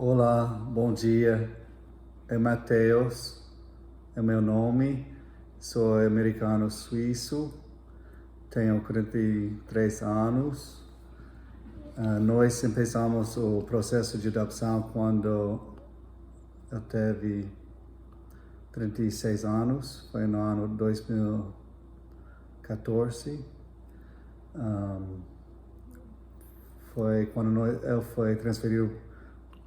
Olá, bom dia. É Matheus, é meu nome. Sou americano suíço, tenho 43 anos. Nós começamos o processo de adopção quando eu tive 36 anos, foi no ano 2014. Foi quando eu fui transferido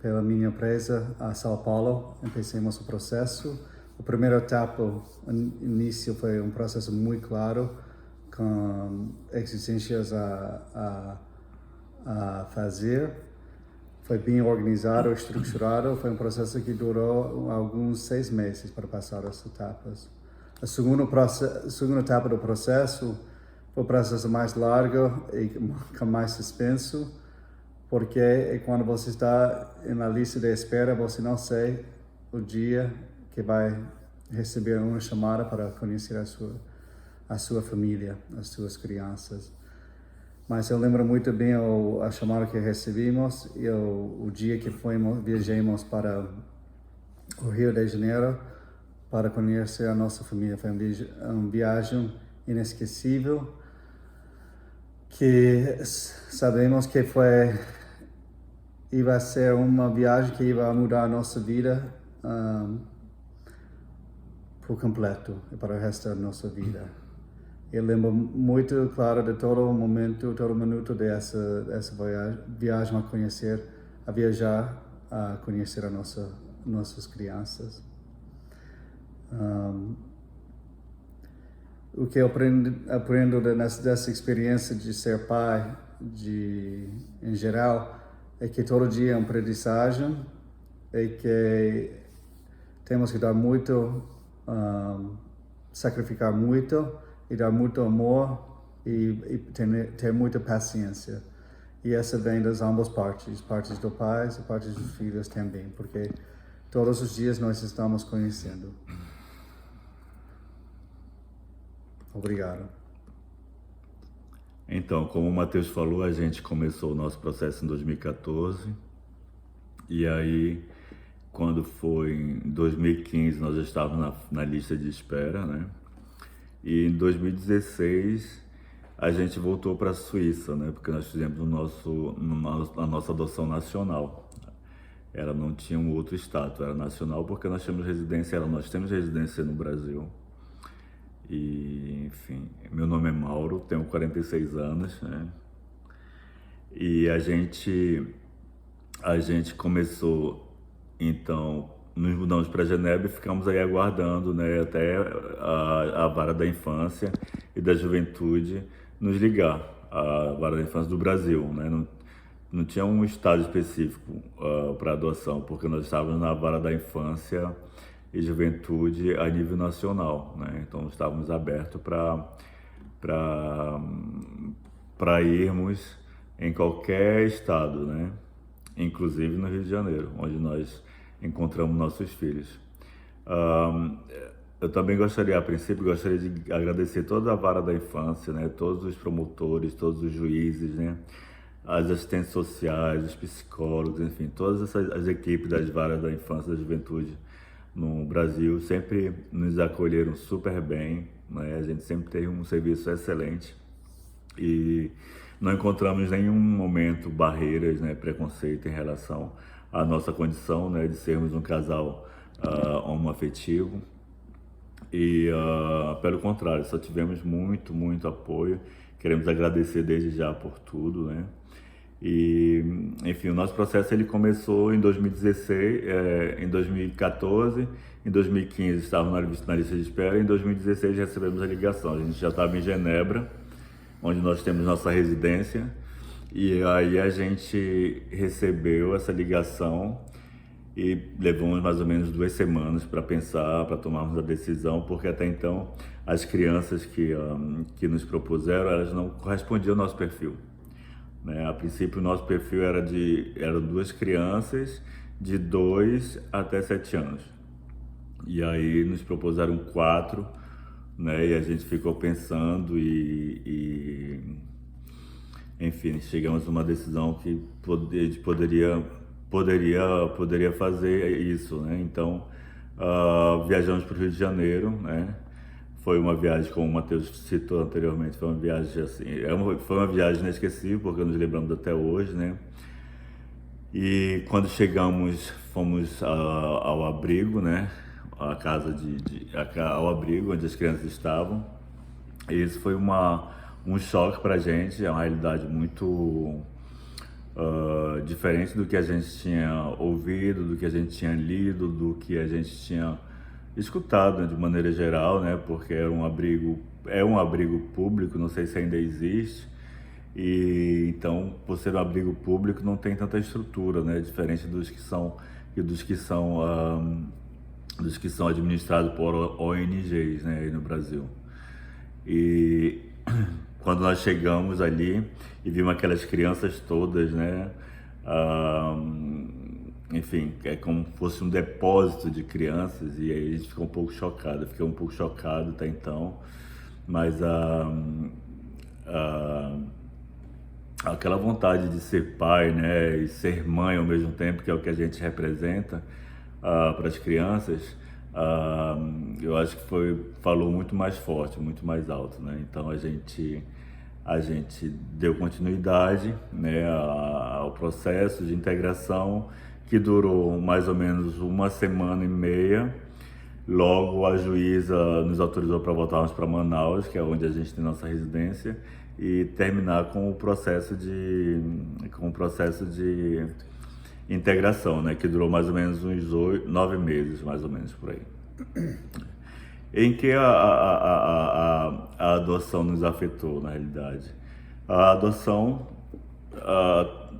pela minha empresa a São Paulo, empecemos o processo. A primeira etapa, o início, foi um processo muito claro, com exigências a fazer. Foi bem organizado, estruturado, foi um processo que durou alguns 6 meses para passar as etapas. A segunda etapa do processo foi o processo mais largo e com mais suspenso, porque é quando você está na lista de espera, você não sabe o dia que vai receber uma chamada para conhecer a sua família, as suas crianças. Mas eu lembro muito bem a chamada que recebemos e o dia que viajamos para o Rio de Janeiro para conhecer a nossa família. Foi uma viagem inesquecível, que sabemos que ia ser uma viagem que ia mudar a nossa vida por completo para o resto da nossa vida. Eu lembro muito claro de todo momento, todo minuto dessa viagem a viajar, a conhecer nossas crianças. O que eu aprendo dessa experiência de ser pai, em geral, é que todo dia é uma aprendizagem e que temos que dar muito, sacrificar muito e dar muito amor e ter muita paciência. E essa vem das ambas partes dos pais e partes dos filhos também, porque todos os dias nós estamos conhecendo. Obrigado. Então, como o Matheus falou, a gente começou o nosso processo em 2014 e aí, quando foi em 2015, nós já estávamos na lista de espera, né? E em 2016 a gente voltou para a Suíça, né? Porque nós fizemos a nossa adoção nacional. Ela não tinha um outro status, era nacional porque nós temos residência no Brasil. E, enfim, meu nome é Mauro, tenho 46 anos, né? E a gente começou, então, nos mudamos para Genebra e ficamos aí aguardando, né, até a Vara da Infância e da Juventude nos ligar, a Vara da Infância do Brasil, né? Não tinha um estado específico para adoção, porque nós estávamos na Vara da Infância e Juventude a nível nacional, né? Então estávamos abertos para irmos em qualquer estado, né? Inclusive no Rio de Janeiro, onde nós encontramos nossos filhos. Eu também a princípio, gostaria de agradecer toda a Vara da Infância, né? Todos os promotores, todos os juízes, né? As assistentes sociais, os psicólogos, enfim, todas as equipes das Varas da Infância e da Juventude no Brasil sempre nos acolheram super bem, né? A gente sempre teve um serviço excelente e não encontramos em nenhum momento barreiras, né, preconceito em relação à nossa condição, né, de sermos um casal homoafetivo. E pelo contrário, só tivemos muito apoio. Queremos agradecer desde já por tudo, né? E, enfim, o nosso processo ele começou em 2016, em 2014, em 2015 estávamos na lista de espera, e em 2016 recebemos a ligação. A gente já estava em Genebra, onde nós temos nossa residência, e aí a gente recebeu essa ligação e levamos mais ou menos 2 semanas para pensar, para tomarmos a decisão, porque até então as crianças que nos propuseram, elas não correspondiam ao nosso perfil, né? A princípio o nosso perfil eram 2 crianças de 2 até 7 anos, e aí nos propuseram 4, né? E a gente ficou pensando enfim, chegamos a uma decisão que poderia poderia fazer isso, né? Então, viajamos para o Rio de Janeiro, né? Foi uma viagem, como o Matheus citou anteriormente, foi uma viagem assim, foi uma viagem inesquecível, porque nos lembramos até hoje, né? E quando chegamos, fomos ao abrigo, né? A casa ao abrigo onde as crianças estavam. E isso foi um choque para a gente, é uma realidade muito diferente do que a gente tinha ouvido, do que a gente tinha lido, do que a gente tinha escutado, né, de maneira geral, né? Porque é um abrigo público, não sei se ainda existe. E então, por ser um abrigo público, não tem tanta estrutura, né? Diferente dos que são administrados por ONGs, né, aí no Brasil. E quando nós chegamos ali e vimos aquelas crianças todas, né? Enfim, é como se fosse um depósito de crianças, e aí a gente ficou um pouco chocado. Eu fiquei um pouco chocado até então, mas aquela vontade de ser pai, né, e ser mãe ao mesmo tempo, que é o que a gente representa para as crianças, eu acho que falou muito mais forte, muito mais alto, né? Então a gente deu continuidade, né, ao processo de integração, que durou mais ou menos uma semana e meia. Logo, a juíza nos autorizou para voltarmos para Manaus, que é onde a gente tem nossa residência, e terminar com o processo de integração, né, que durou mais ou menos uns 9 meses, mais ou menos por aí. Em que a adoção nos afetou, na realidade. A adoção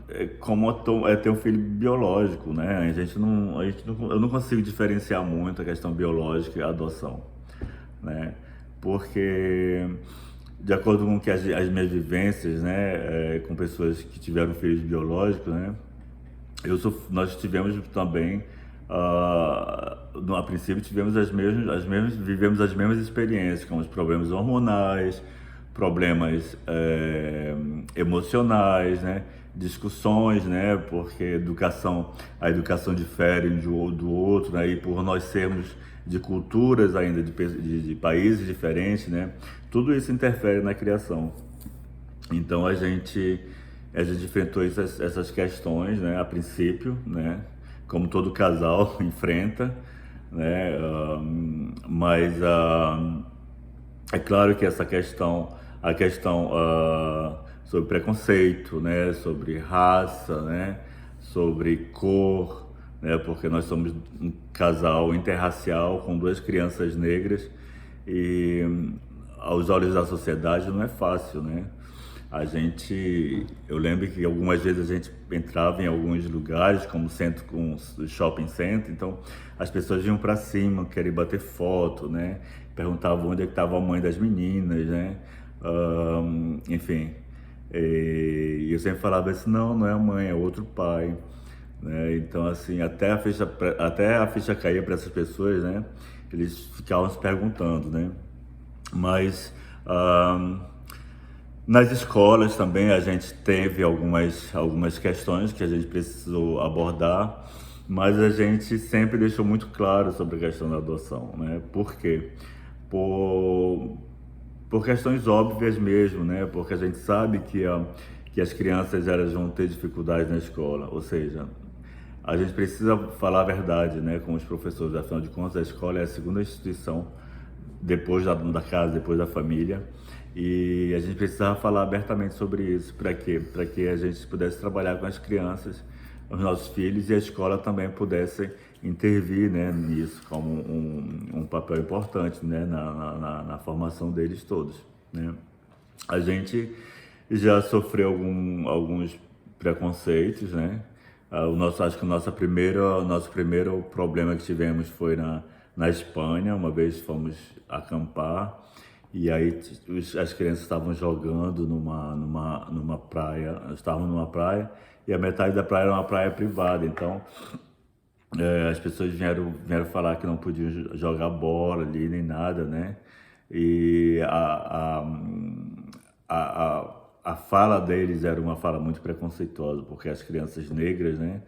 é como ter um filho biológico, né? Eu não consigo diferenciar muito a questão biológica e a adoção, né? Porque, de acordo com que as minhas vivências, né, com pessoas que tiveram filhos biológicos, né, nós tivemos também, a princípio tivemos vivemos as mesmas experiências, como os problemas hormonais, problemas emocionais, né, discussões, né, porque a educação difere do outro, né, e por nós sermos de culturas ainda, de países diferentes, né, tudo isso interfere na criação. Então a gente enfrentou essas questões, né, a princípio, né, como todo casal enfrenta, né, mas é claro que a questão sobre preconceito, né, sobre raça, né, sobre cor, né, porque nós somos um casal interracial com 2 crianças negras e aos olhos da sociedade não é fácil, né? Eu lembro que algumas vezes a gente entrava em alguns lugares, como shopping center, então as pessoas vinham para cima, querem bater foto, né? Perguntavam onde é que estava a mãe das meninas, né? Enfim, e eu sempre falava assim, não é a mãe, é outro pai, né? Então, assim, até a ficha caía para essas pessoas, né? Eles ficavam se perguntando, né? Mas nas escolas também a gente teve algumas questões que a gente precisou abordar, mas a gente sempre deixou muito claro sobre a questão da adoção, né? Por quê? Por questões óbvias mesmo, né? Porque a gente sabe que as crianças elas vão ter dificuldades na escola, ou seja, a gente precisa falar a verdade, né, com os professores. Afinal de contas, a escola é a segunda instituição depois da casa, depois da família, e a gente precisava falar abertamente sobre isso. Para quê? Para que a gente pudesse trabalhar com as crianças, os nossos filhos, e a escola também pudesse intervir, né, nisso como um papel importante, né, na formação deles todos, né. A gente já sofreu alguns preconceitos, né. Acho que o nosso primeiro problema que tivemos foi na Espanha. Uma vez fomos acampar e aí as crianças estavam jogando numa praia, estavam numa praia e a metade da praia era uma praia privada, então as pessoas vieram falar que não podiam jogar bola ali nem nada, né? E a fala deles era uma fala muito preconceituosa, porque as crianças negras, né,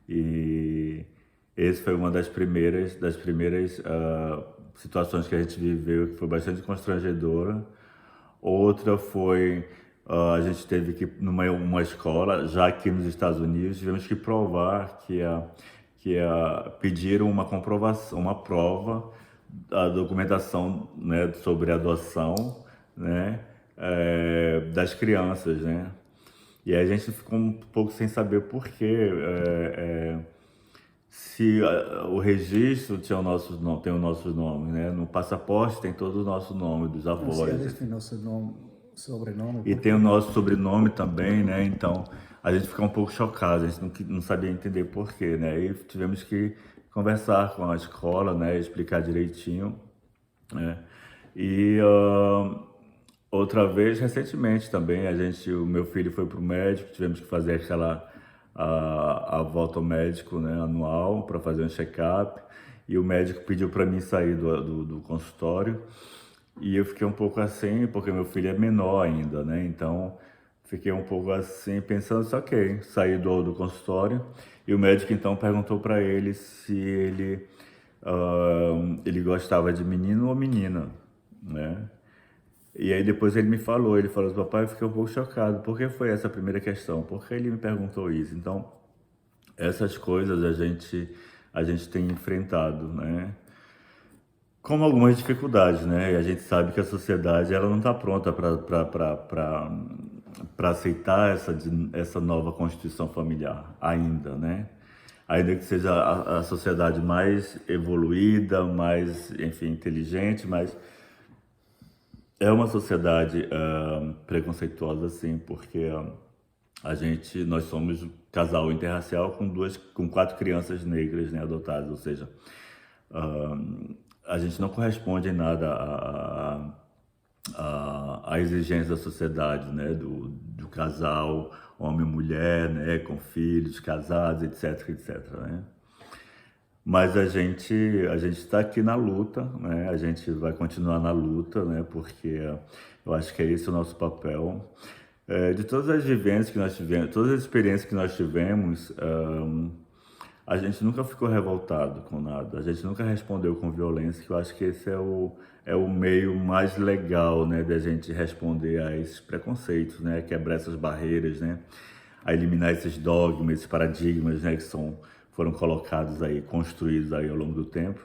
E esse foi uma das primeiras situações que a gente viveu que foi bastante constrangedora. Outra foi, a gente teve que, numa uma escola, já aqui nos Estados Unidos, tivemos que provar pediram uma comprovação, uma prova da documentação, né, sobre a adoção, né, das crianças, né? E aí a gente ficou um pouco sem saber por quê. Se o registro tinha tem os nossos nomes, né? No passaporte tem todo o nosso nome dos Não, se avós. eles têm nosso nome, sobrenome, E por tem o quê? nosso sobrenome também, né? Então a gente ficou um pouco chocado, a gente não sabia entender por quê, né? E tivemos que conversar com a escola, né? Explicar direitinho, né? E outra vez, recentemente também, o meu filho foi para o médico, tivemos que fazer a volta ao médico, né, anual, para fazer um check-up, e o médico pediu para mim sair do consultório, e eu fiquei um pouco assim, porque meu filho é menor ainda, né, então fiquei um pouco assim, pensando, só ok, saí do consultório, e o médico então perguntou para ele se ele gostava de menino ou menina, né? E aí depois ele falou assim, papai, eu fiquei um pouco chocado, por que foi essa a primeira questão? Por que ele me perguntou isso? Então, essas coisas a gente tem enfrentado, né? Com algumas dificuldades, né? E a gente sabe que a sociedade ela não está pronta para aceitar essa nova constituição familiar ainda, né? Ainda que seja a sociedade mais evoluída, mais, enfim, inteligente, mas é uma sociedade preconceituosa, sim, porque nós somos um casal interracial com 4 crianças negras, né, adotadas, ou seja, ah, a gente não corresponde em nada à exigência da sociedade, né, do casal homem e mulher, né, com filhos, casados, etc, etc, né? Mas a gente está aqui na luta, né? A gente vai continuar na luta, né? Porque eu acho que é esse o nosso papel. De todas as vivências que nós tivemos, todas as experiências que nós tivemos, a gente nunca ficou revoltado com nada. A gente nunca respondeu com violência, que eu acho que esse é o meio mais legal, né? Da gente responder a esses preconceitos, né? Quebrar essas barreiras, né? A eliminar esses dogmas, esses paradigmas, né? Foram colocados aí, construídos aí ao longo do tempo.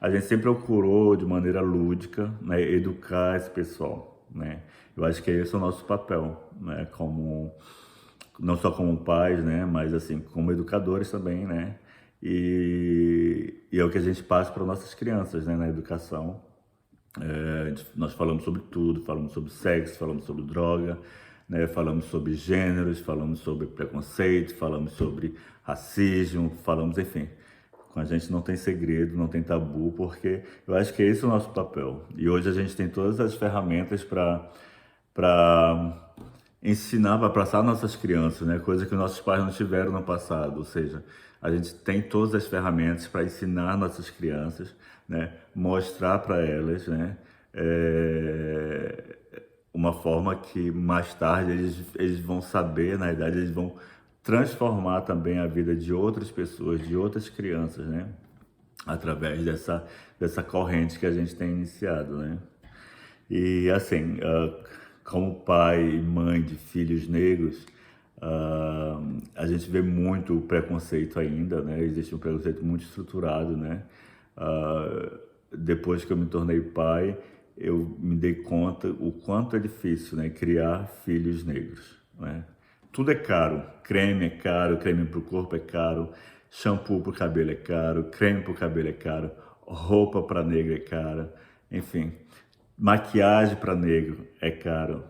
A gente sempre procurou, de maneira lúdica, né, educar esse pessoal, né? Eu acho que esse é o nosso papel, né? Não só como pais, né? Mas assim, como educadores também, né? E é o que a gente passa para nossas crianças, né? Na educação. Nós falamos sobre tudo, falamos sobre sexo, falamos sobre droga, né? Falamos sobre gêneros, falamos sobre preconceito, falamos sobre racismo, falamos, enfim. Com a gente não tem segredo, não tem tabu, porque eu acho que esse é o nosso papel. E hoje a gente tem todas as ferramentas para ensinar, para passar nossas crianças, né? Coisa que nossos pais não tiveram no passado. Ou seja, a gente tem todas as ferramentas para ensinar nossas crianças, né? Mostrar para elas, né? Uma forma que mais tarde eles vão saber, na idade, eles vão transformar também a vida de outras pessoas, de outras crianças, né? Através dessa corrente que a gente tem iniciado, né? E assim, como pai e mãe de filhos negros, a gente vê muito preconceito ainda, né? Existe um preconceito muito estruturado, né? Depois que eu me tornei pai, eu me dei conta o quanto é difícil, né? Criar filhos negros, né? Tudo é caro, creme é caro, creme para o corpo é caro, shampoo para o cabelo é caro, creme para o cabelo é caro, roupa para negro é cara, enfim, maquiagem para negro é caro.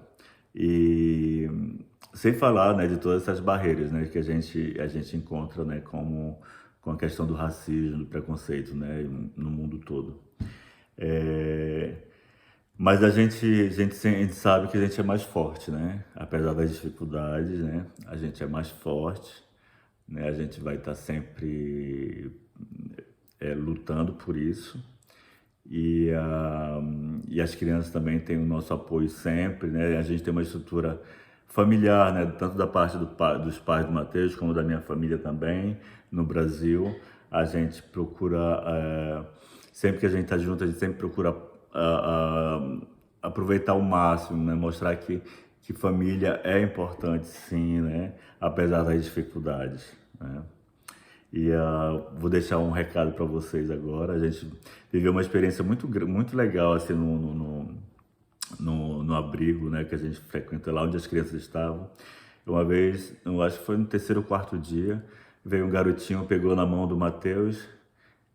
E sem falar, né, de todas essas barreiras, né, que a gente encontra, né, com a questão do racismo, do preconceito, né, no mundo todo. Mas a gente sabe que a gente é mais forte, né? Apesar das dificuldades, né? A gente é mais forte, né? A gente vai estar sempre lutando por isso. E as crianças também têm o nosso apoio sempre, né? A gente tem uma estrutura familiar, né? Tanto da parte dos pais do Matheus, como da minha família também, no Brasil. A gente procura, sempre que a gente está junto, a gente sempre procura aproveitar ao máximo, né? Mostrar que família é importante, sim, né? Apesar das dificuldades, né? E vou deixar um recado para vocês agora. A gente viveu uma experiência muito legal assim no abrigo, né, que a gente frequenta lá onde as crianças estavam. Uma vez, eu acho que foi no terceiro ou quarto dia, veio um garotinho, pegou na mão do Matheus,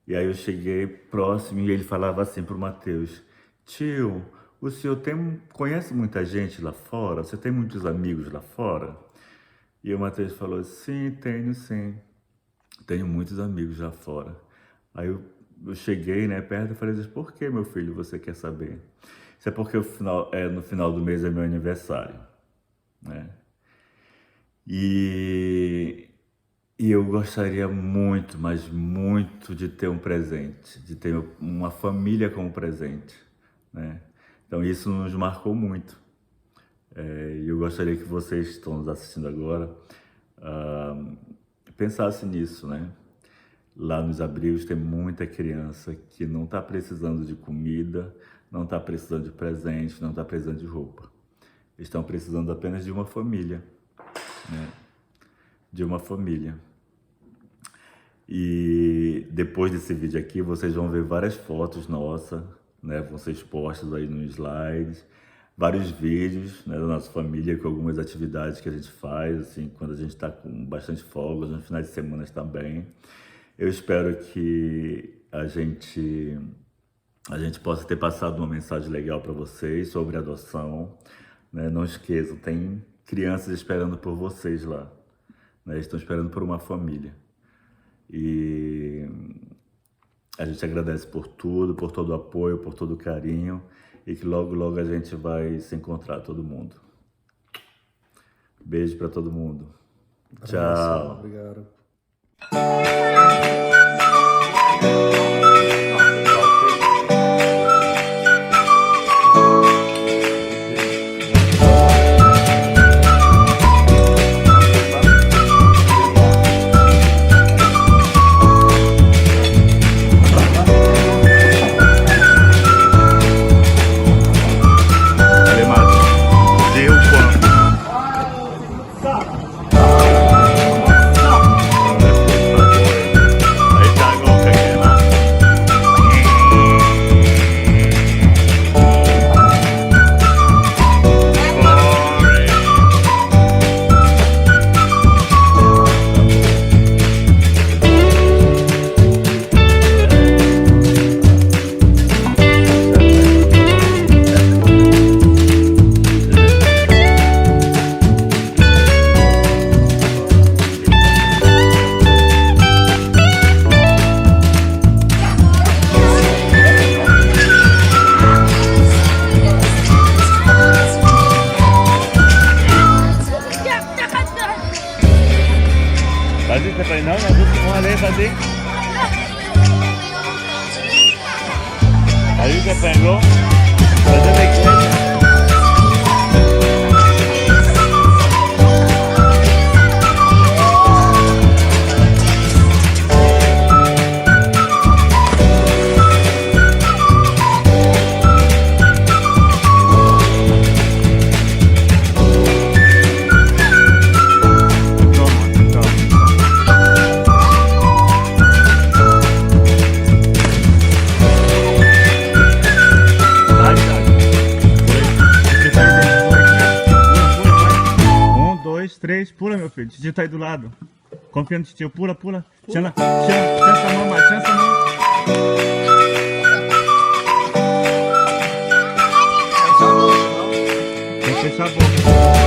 e aí eu cheguei próximo e ele falava assim pro Matheus: tio, o senhor conhece muita gente lá fora? Você tem muitos amigos lá fora? E o Matheus falou: sim, tenho muitos amigos lá fora. Aí eu cheguei, né, perto e falei: por que, meu filho, você quer saber? Isso é porque no final do mês é meu aniversário, né? E eu gostaria muito, mas muito, de ter um presente, de ter uma família como presente, né? Então isso nos marcou muito. E eu gostaria que vocês que estão nos assistindo agora pensassem nisso, né? Lá nos abrigos tem muita criança que não está precisando de comida, não está precisando de presente, não está precisando de roupa. Estão precisando apenas de uma família, né? De uma família. E depois desse vídeo aqui, vocês vão ver várias fotos nossas, né? Vão ser expostas aí nos slides, vários vídeos, né, da nossa família, com algumas atividades que a gente faz, assim, quando a gente está com bastante folga, nos finais de semana também. Eu espero que a gente possa ter passado uma mensagem legal para vocês sobre adoção, né? Não esqueçam, tem crianças esperando por vocês lá, né? Estão esperando por uma família. E a gente agradece por tudo, por todo o apoio, por todo o carinho, e que logo, logo a gente vai se encontrar, todo mundo. Beijo para todo mundo. Tchau. Obrigado. Aí que pegou, fazer da igreja. Pula, meu filho, tio tá aí do lado. Confia no tio, pula. Chama essa mão, chama essa mão. Tem que fechar a boca.